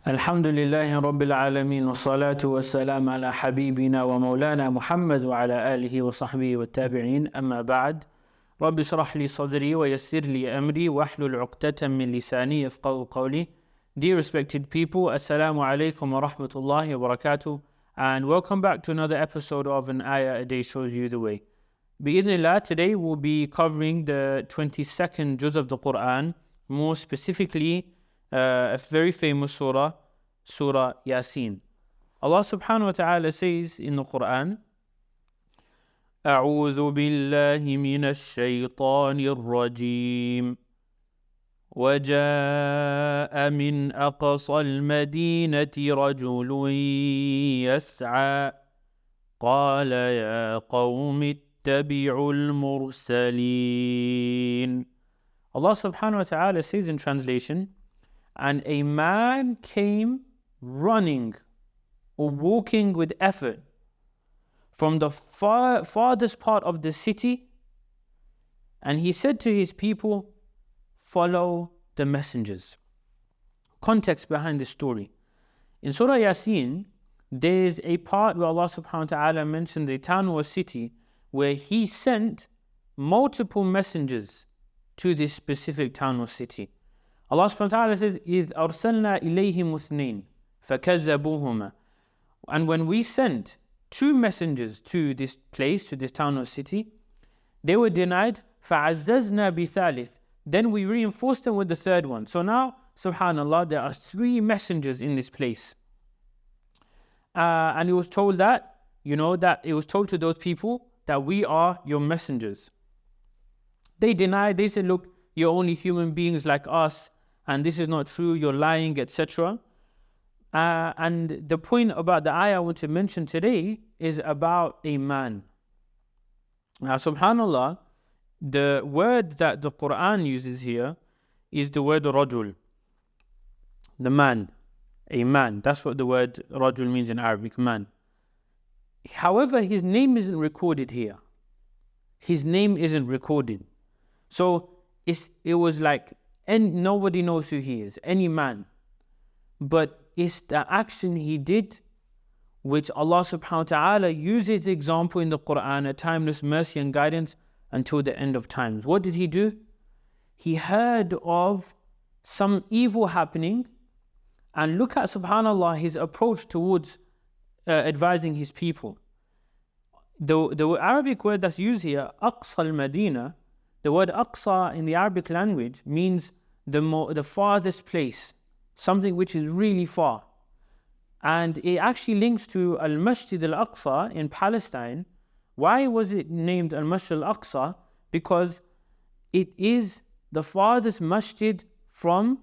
الحمد لله رب العالمين والصلاة والسلام على حبيبنا ومولانا محمد وعلى آله وصحبه والتابعين أما بعد رب اشرح لي صدري ويسر لي أمري واحلل عقدة من لساني يفقهوا قولي. Dear respected people, Assalamu alaikum wa rahmatullahi wa barakatuh, and welcome back to another episode of An Ayah a Day Shows You the Way. Bi-idhnillah, today we'll be covering the 22nd juz of the Quran, more specifically a very famous surah, Surah Yasin. Allah subhanahu wa ta'ala says in the Quran, أعوذ بالله من الشيطان الرجيم وجاء من أقصى المدينة رجل يسعى قال يا قوم اتبعوا المرسلين. Allah subhanahu wa ta'ala says in translation, and a man came running or walking with effort from the farthest part of the city, and he said to his people, follow the messengers. Context behind this story. In Surah Yasin, there's a part where Allah subhanahu wa ta'ala mentioned a town or city where He sent multiple messengers to this specific town or city. Allah subhanahu wa ta'ala says, إِذْ أَرْسَلْنَا إِلَيْهِمُ اثْنَيْنِ فَكَذَّبُوهُمَا. And when we sent two messengers to this place, to this town or city, they were denied. فَعَزَّزْنَا بِثَالِثٍ. Then we reinforced them with the third one. So now, subhanAllah, there are three messengers in this place. And it was told that, that it was told to those people that we are your messengers. They denied, they said, look, you're only human beings like us, and this is not true, you're lying, etc. And the point about the ayah I want to mention today is about a man. Now, subhanAllah, the word that the Quran uses here is the word rajul, the man, a man. That's what the word rajul means in Arabic, man. However, his name isn't recorded here. His name isn't recorded. So it was like, and nobody knows who he is, any man. But it's the action he did, which Allah subhanahu wa ta'ala uses example in the Quran, a timeless mercy and guidance until the end of times. What did he do? He heard of some evil happening, and look at, subhanAllah, his approach towards advising his people. The Arabic word that's used here, Aqsa al-Madina, the word Aqsa in the Arabic language means the farthest place, something which is really far. And it actually links to Al-Masjid al-Aqsa in Palestine. Why was it named Al-Masjid al-Aqsa? Because it is the farthest masjid from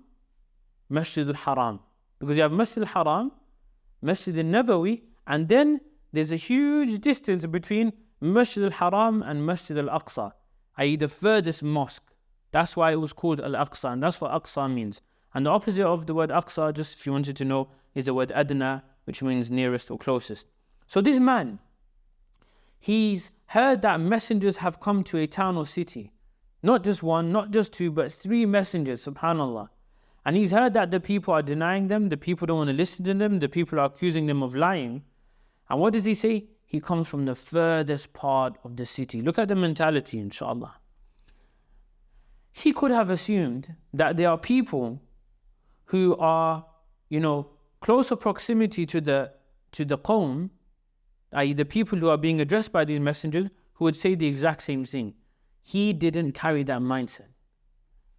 Masjid al-Haram. Because you have Masjid al-Haram, Masjid al-Nabawi, and then there's a huge distance between Masjid al-Haram and Masjid al-Aqsa, i.e. the furthest mosque. That's why it was called Al-Aqsa, and that's what Aqsa means. And the opposite of the word Aqsa, just if you wanted to know, is the word Adna, which means nearest or closest. So this man, he's heard that messengers have come to a town or city. Not just one, not just two, but three messengers, subhanAllah. And he's heard that the people are denying them, the people don't want to listen to them, the people are accusing them of lying. And what does he say? He comes from the furthest part of the city. Look at the mentality, inshallah. He could have assumed that there are people who are, closer proximity to the qawm, i.e. the people who are being addressed by these messengers, who would say the exact same thing. He didn't carry that mindset.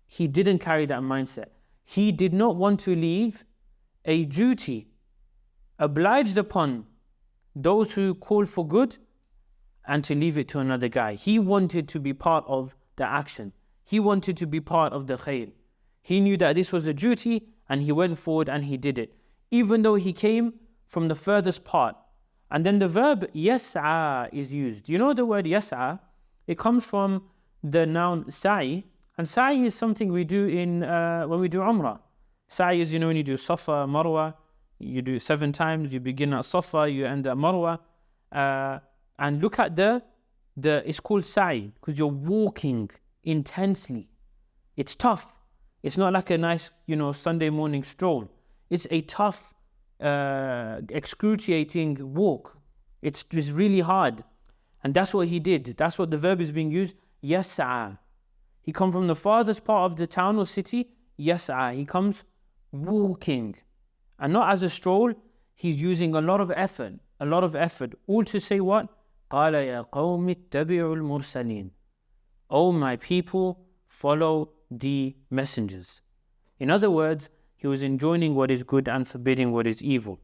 He didn't carry that mindset. He did not want to leave a duty obliged upon those who call for good and to leave it to another guy. He wanted to be part of the action. He wanted to be part of the khair. He knew that this was a duty, and he went forward and he did it, even though he came from the furthest part. And then the verb yas'a is used. You know the word yas'a? It comes from the noun sa'i, and sa'i is something we do when we do umrah. Sa'i is, when you do Safa, Marwa, you do 7 times, you begin at Safa, you end at Marwa. And look at it's called sa'i, because you're walking intensely. It's tough. It's not like a nice, Sunday morning stroll. It's a tough, excruciating walk. It's really hard. And that's what he did. That's what the verb is being used. Yas'a. He comes from the farthest part of the town or city. Yas'a. He comes walking. And not as a stroll. He's using a lot of effort. A lot of effort. All to say what? قَالَ يَا قَوْمِ اتَّبِعُوا الْمُرْسَلِينَ. O my people, follow the messengers. In other words, he was enjoining what is good and forbidding what is evil.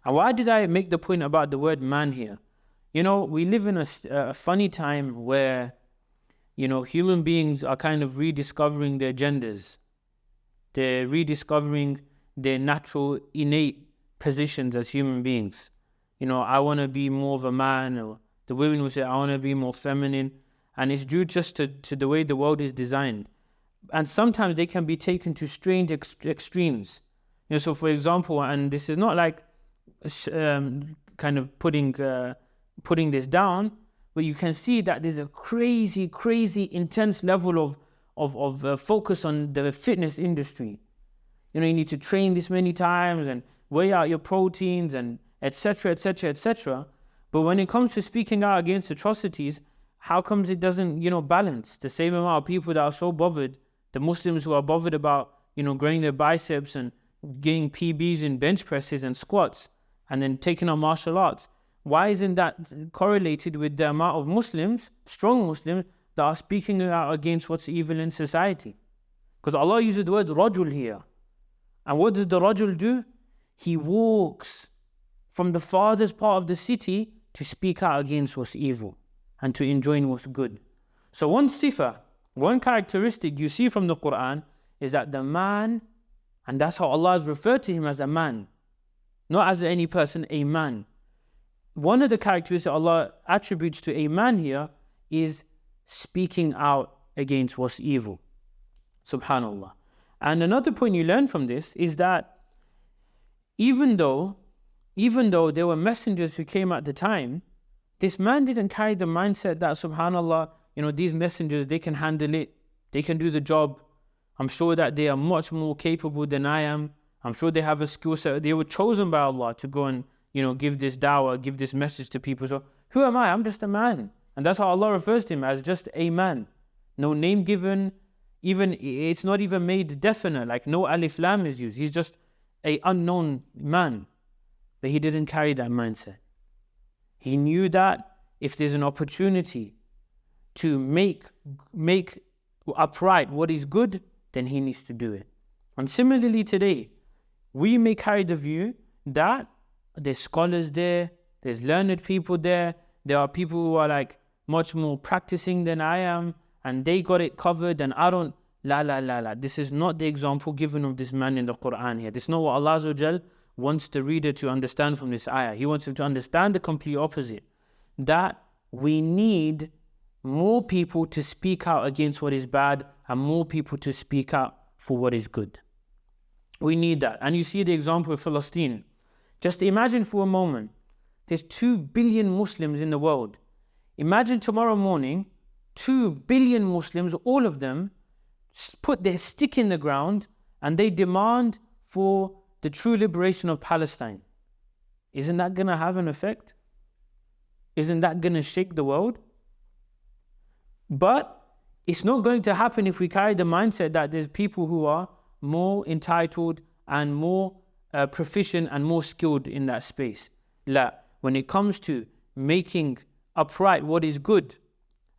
And why did I make the point about the word man here? You know, we live in a funny time where, you know, human beings are kind of rediscovering their genders. They're rediscovering their natural, innate positions as human beings. You know, I want to be more of a man, or the women will say, I want to be more feminine. And it's due just to the way the world is designed. And sometimes they can be taken to strange extremes. You know, so for example, and this is not like kind of putting this down, but you can see that there's a crazy intense level of focus on the fitness industry. You know, you need to train this many times and weigh out your proteins and etc. But when it comes to speaking out against atrocities, how comes it doesn't, you know, balance? The same amount of people that are so bothered, the Muslims who are bothered about, you know, growing their biceps and getting PBs in bench presses and squats and then taking on martial arts, why isn't that correlated with the amount of Muslims, strong Muslims, that are speaking out against what's evil in society? Because Allah uses the word rajul here. And what does the rajul do? He walks from the farthest part of the city to speak out against what's evil and to enjoin what's good. So one sifa, one characteristic you see from the Quran is that the man, and that's how Allah has referred to him as a man, not as any person, a man. One of the characteristics Allah attributes to a man here is speaking out against what's evil. Subhanallah. And another point you learn from this is that even though there were messengers who came at the time, this man didn't carry the mindset that, subhanallah, you know, these messengers, they can handle it, they can do the job. I'm sure that they are much more capable than I am. I'm sure they have a skill set. They were chosen by Allah to go and, you know, give this dawah, give this message to people. So who am I? I'm just a man. And that's how Allah refers to him, as just a man. No name given, even it's not even made definite, like no alif lam is used. He's just an unknown man. But he didn't carry that mindset. He knew that if there's an opportunity to make upright what is good, then he needs to do it. And similarly today, we may carry the view that there's scholars there, there's learned people there are people who are like much more practicing than I am, and they got it covered and I don't. La. This is not the example given of this man in the Quran here. This is not what Allah Azza wa Jal wants the reader to understand from this ayah. He wants him to understand the complete opposite. That we need more people to speak out against what is bad and more people to speak out for what is good. We need that. And you see the example of Palestine. Just imagine for a moment, there's 2 billion Muslims in the world. Imagine tomorrow morning, 2 billion Muslims, all of them, put their stick in the ground and they demand for the true liberation of Palestine. Isn't that going to have an effect? Isn't that going to shake the world? But it's not going to happen if we carry the mindset that there's people who are more entitled and more proficient and more skilled in that space. When it comes to making upright what is good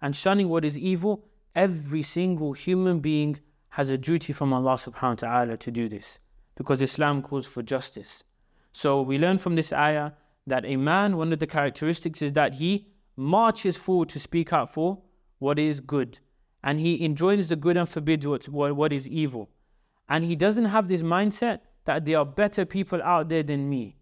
and shunning what is evil, every single human being has a duty from Allah subhanahu wa ta'ala to do this, because Islam calls for justice. So we learn from this ayah that a man, one of the characteristics is that he marches forward to speak out for what is good, and he enjoins the good and forbids what is evil. And he doesn't have this mindset that there are better people out there than me.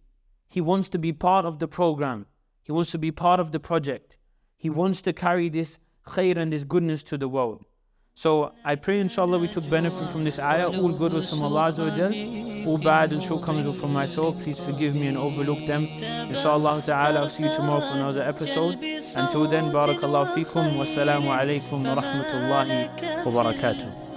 He wants to be part of the program. He wants to be part of the project. He wants to carry this khair and this goodness to the world. So I pray inshallah we took benefit from this ayah. All good was from Allah Azza wa Jal. All bad and shortcomings were from myself. Please forgive me and overlook them. Inshallah ta'ala, I'll see you tomorrow for another episode. Until then, barakallahu feekum. Wassalamu alaikum wa rahmatullahi wa barakatuh.